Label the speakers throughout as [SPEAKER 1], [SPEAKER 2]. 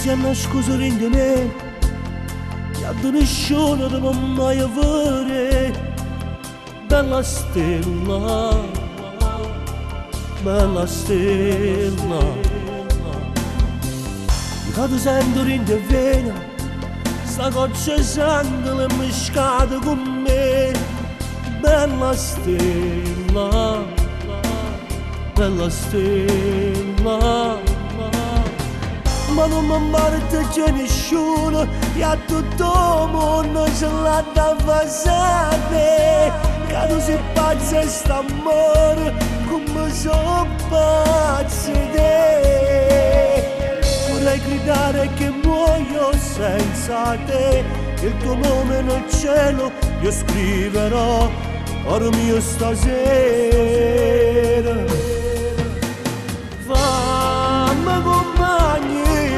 [SPEAKER 1] si è nascosto in me, e ad nessuno devo mai avere. Bella stella, bella stella, quando sento in te vena, sta goccia di sangue mi scade con me. Bella stella, bella stella, ma non mi parte c'è nessuno, e a tutto il mondo ce l'ha da passare. Quando si pazza st'amore, come sono pazzo di te. Vorrei gridare che muoio senza te, il tuo nome nel cielo io scriverò, ora mio stasera. Fammi compagni,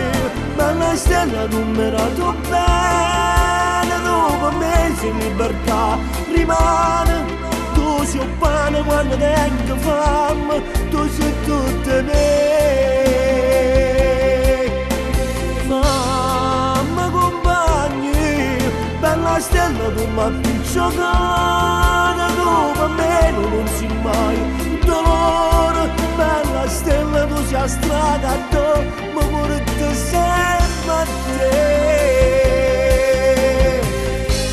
[SPEAKER 1] bella stella numerato bene, dopo mesi in libertà rimane. Tu sei un pane quando tengo fame, tu sei tutto me. Fammi compagni, bella stella tu mi appicciocata, dopo me non si mai dolore. Bella stella tu sei a strada, tu mi porti sempre a te.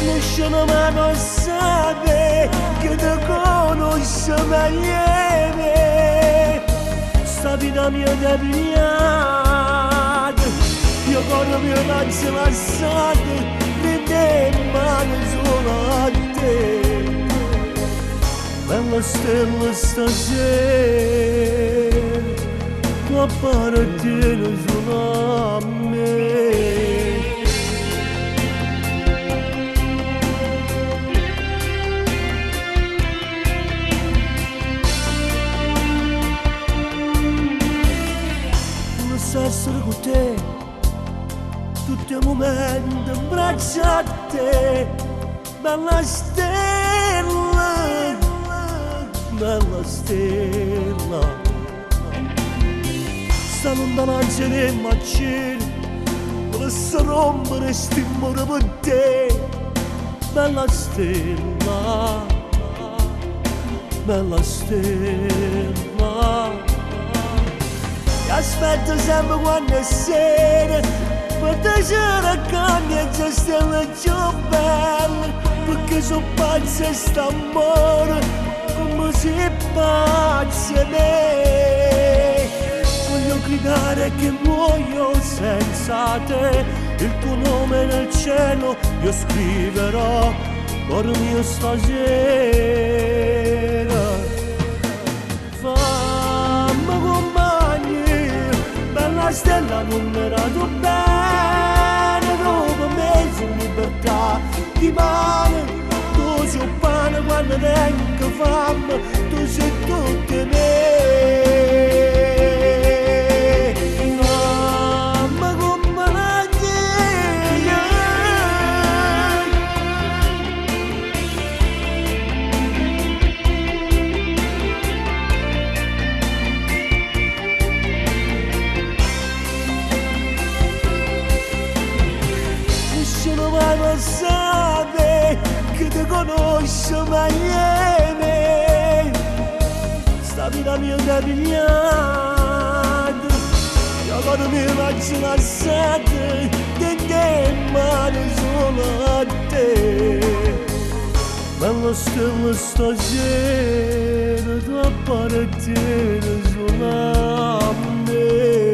[SPEAKER 1] Nessuno mi non sa che ti conosce meglio me. Sta vita mia è pigliata, io corro mio lancio lasciato, prende in mano solo a te. Bella stella stasera, tu appartieni solo a me. Essere con te, tutti i momenti in braccio a te. Bella stella, bella stella, sta lontananza nei macelli, volesse rompere sti muri per te. Bella stella, bella stella, ti aspetto sempre quando è sera, per te c'era cambia già stelle più belle, perché sono pazza st'amore, come si pazza me. Voglio gridare che muoio senza te, il tuo nome nel cielo io scriverò, cuore mio stasera. Bella stella numerato bene, dopo mesi in libertà rimane. Tu sei un pane quando tengo fame, tu sei tutto me. Mamma compagni, nessuno mai lo sa che ti conosce meglio me. Sta vita mia è pigliata, io quando mi faccio lasciate, te in mano solo a te. Bella stella stasera, tu appartieni solo a me.